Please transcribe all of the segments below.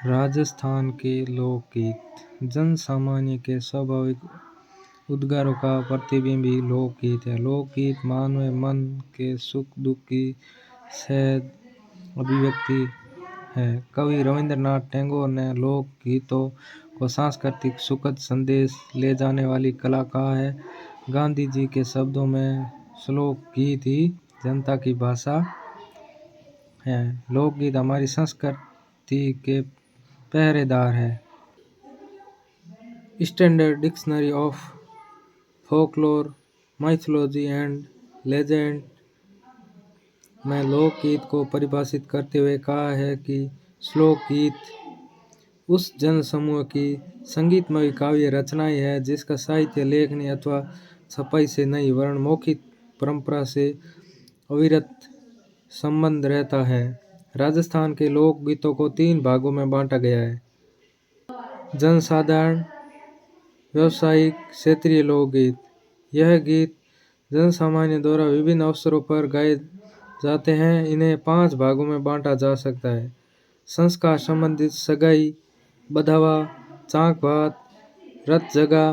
राजस्थान के लोकगीत जन सामान्य के स्वाभाविक उद्गारों का प्रतिबिंब ही लोकगीत है। लोकगीत मानव मन के सुख दुख की सहज अभिव्यक्ति है। कवि रविंद्रनाथ टैगोर ने लोक गीतों को सांस्कृतिक सुखद संदेश ले जाने वाली कला कहा है। गांधी जी के शब्दों में श्लोक गीत ही जनता की भाषा है। लोकगीत हमारी संस्कृति के पहरेदार है। Standard dictionary of folklore mythology and legend में लोकगीत को परिभाषित करते हुए कहा है कि श्लोक गीत उस जन समूह की संगीतमय काव्य रचनाएं है जिसका साहित्य लेखनी अथवा छपाई से नहीं वर्ण मौखिक परंपरा से अविरत संबंध रहता है। राजस्थान के लोक गीतों को 3 भागों में बांटा गया है। जनसाधारण, व्यावसायिक, क्षेत्रीय लोकगीत। यह गीत जनसामान्य द्वारा विभिन्न अवसरों पर गाए जाते हैं। इन्हें 5 भागों में बांटा जा सकता है। संस्कार संबंधित सगाई, बधावा, चांक भात, रत जगा,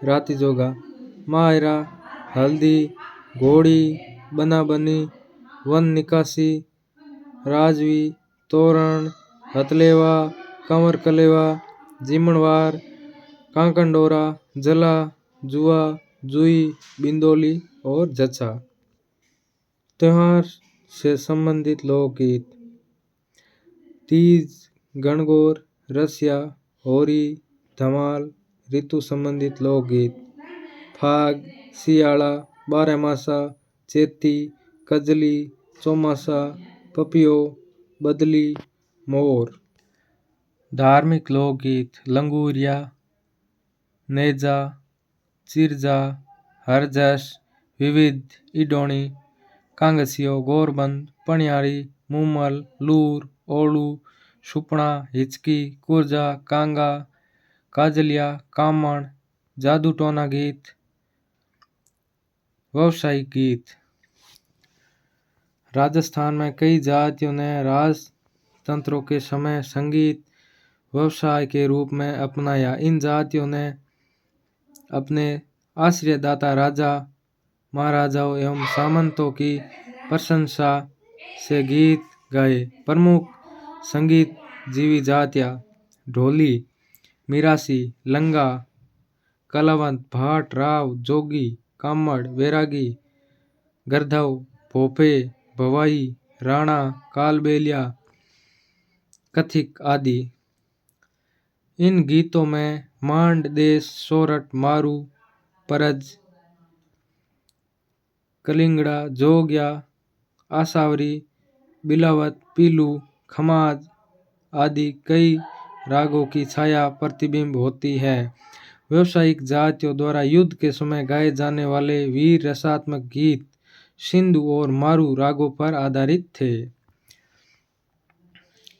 राती जोगा, मायरा, हल्दी, घोड़ी, बना बनी, वन निकासी, राजवी, तोरण, हथलेवा, कंवर कलेवा, जिमणवार, कांकंडोरा, जला, जुआ, जुई, बिंदोली और जचा। त्योहार से संबंधित लोकगीत। तीज, गणगौर, रसिया, होरी, धमाल। ऋतु संबंधित लोकगीत। फाग, सियाड़ा, बारहमासा, चेती, कजली, चौमासा, पपियो, बदली, मोर। धार्मिक लोकगीत। लंगूरिया, नेजा, चिरजा, हरजस, विविध, इडोणी, कांगसियो, गोरबंद, पणियारी, मुमल, लूर, ओलू, सुपना, हिचकी, कुरजा, कांगा, काजलिया, कामण, जादू टोना गीत। व्यावसायिक गीत। राजस्थान में कई जातियों ने राजतंत्रों के समय संगीत व्यवसाय के रूप में अपनाया। इन जातियों ने अपने आश्रयदाता राजा महाराजाओं एवं सामंतों की प्रशंसा से गीत गाए। प्रमुख संगीत जीवी जातियाँ ढोली, मिरासी, लंगा, कलावंत, भाट, राव, जोगी, कामड़, बैरागी, गरधव, भोपे, भवाई, राणा, कालबेलिया, कथिक आदि। इन गीतों में मांड, देश, सोरठ, मारू, परज, कलिंगड़ा, जोगिया, आसावरी, बिलावत, पीलू, खमाज आदि कई रागों की छाया प्रतिबिंब होती है। व्यावसायिक जातियों द्वारा युद्ध के समय गाए जाने वाले वीर रसात्मक गीत सिंधु और मारू रागों पर आधारित थे।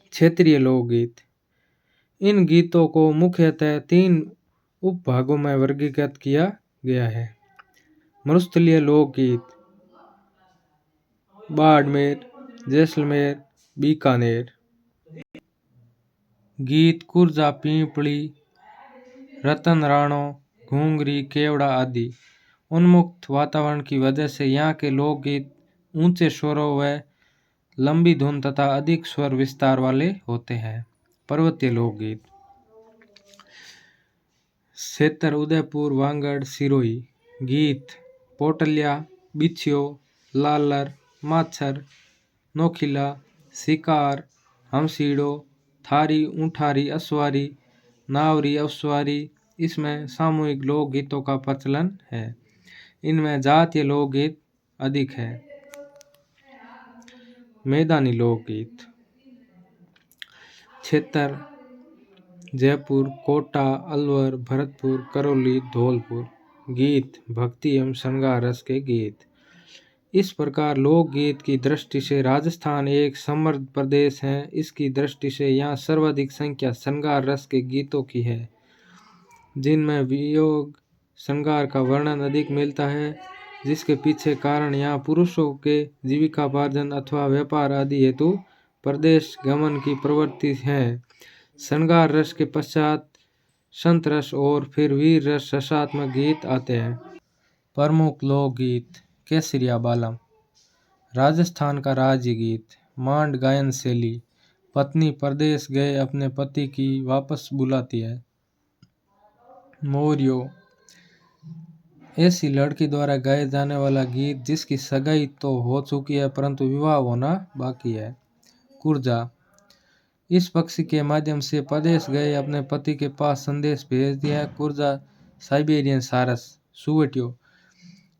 क्षेत्रीय लोकगीत। इन गीतों को मुख्यतः 3 उपभागों में वर्गीकृत किया गया है। मरुस्थलीय लोकगीत। बाड़मेर, जैसलमेर, बीकानेर। गीत कुरजा, पीपली, रतन राणो, घूंगरी, केवड़ा आदि। उन्मुक्त वातावरण की वजह से यहाँ के लोकगीत ऊंचे स्वरों व लंबी धुन तथा अधिक स्वर विस्तार वाले होते हैं। पर्वतीय लोकगीत। सेतर, उदयपुर, वांगड़, सिरोही। गीत पोटलिया, बिछियो, लालर, माछर, नोखिला, शिकार, हमसीड़ो, थारी, ऊंठारी, असवारी, नावरी, अवसवारी। इसमें सामूहिक लोकगीतों का प्रचलन है। इनमें जातीय लोकगीत अधिक है। मैदानी लोकगीत। क्षेत्र जयपुर, कोटा, अलवर, भरतपुर, करौली, धौलपुर। गीत भक्ति एवं श्रृंगार रस के गीत। इस प्रकार लोकगीत की दृष्टि से राजस्थान एक समृद्ध प्रदेश है। इसकी दृष्टि से यहाँ सर्वाधिक संख्या श्रृंगार रस के गीतों की है, जिनमें वियोग श्रृंगार का वर्णन अधिक मिलता है, जिसके पीछे कारण यहाँ पुरुषों के जीविकापार्जन अथवा व्यापार आदि हेतु प्रदेश गमन की प्रवृत्ति है। श्रृंगार रस के पश्चात संत रस और फिर वीर रस रसात्मक गीत आते हैं। प्रमुख लोकगीत केसरिया बालम राजस्थान का राज्य गीत। मांड गायन शैली पत्नी परदेश गए अपने पति की वापस बुलाती है। मोरियो ऐसी लड़की द्वारा गाया जाने वाला गीत जिसकी सगाई तो हो चुकी है परंतु विवाह होना बाकी है। कुर्जा इस पक्षी के माध्यम से परदेश गए अपने पति के पास संदेश भेज दिया है। कुर्जा साइबेरियन सारस। सुवटियो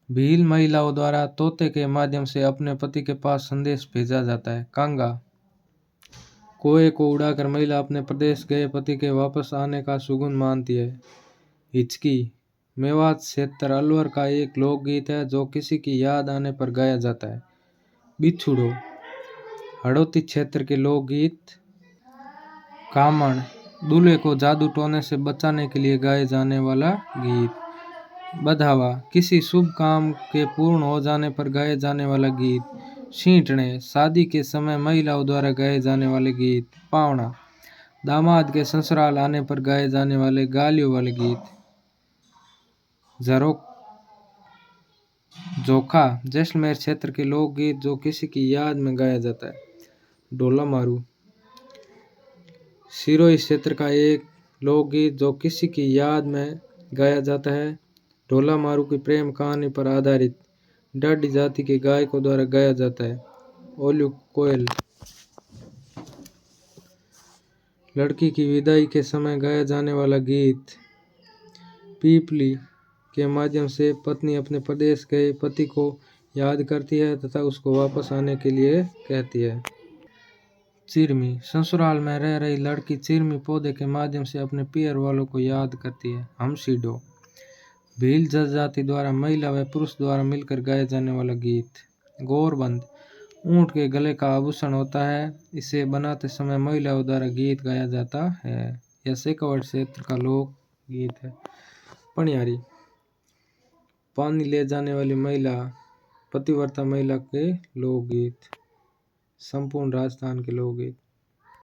भील महिलाओं द्वारा तोते के माध्यम से अपने पति के पास संदेश भेजा जाता है। कांगा कोए को उड़ाकर महिला अपने प्रदेश गए पति के वापस आने का सुगुन मानती है। हिचकी मेवात क्षेत्र अलवर का एक लोकगीत है जो किसी की याद आने पर गाया जाता है। बिछुड़ो हड़ौती क्षेत्र के लोकगीत। कामण दूल्हे को जादू टोने से बचाने के लिए गाए जाने वाला गीत। बधावा किसी शुभ काम के पूर्ण हो जाने पर गाए जाने वाला गीत। सींटने शादी के समय महिलाओं द्वारा गाए जाने वाले गीत। पावना दामाद के ससुराल आने पर गाए जाने वाले गालियों वाले गीत। जोखा जैसलमेर क्षेत्र के लोकगीत जो किसी की याद में गाया जाता है। ढोला मारू सिरोही क्षेत्र का एक लोकगीत जो किसी की याद में गाया जाता है। ढोला मारू की प्रेम कहानी पर आधारित डाडी जाति के गायकों द्वारा गाया जाता है। ओल्यू कोयल लड़की की विदाई के समय गाया जाने वाला गीत। पीपली के माध्यम से पत्नी अपने प्रदेश गए पति को याद करती है तथा उसको वापस आने के लिए कहती है। चिरमी ससुराल में रह रही लड़की चिरमी पौधे के माध्यम से अपने पियर वालों को याद करती है। हमसीडो भील जनजाति द्वारा महिला व पुरुष द्वारा मिलकर गाया जाने वाला गीत। गोरबंद ऊंट के गले का आभूषण होता है। इसे बनाते समय महिलाओं द्वारा गीत गाया जाता है। यह शेखावाट क्षेत्र का लोक गीत है। पनियारी पानी ले जाने वाली महिला पतिव्रता महिला के लोकगीत। संपूर्ण राजस्थान के लोकगीत।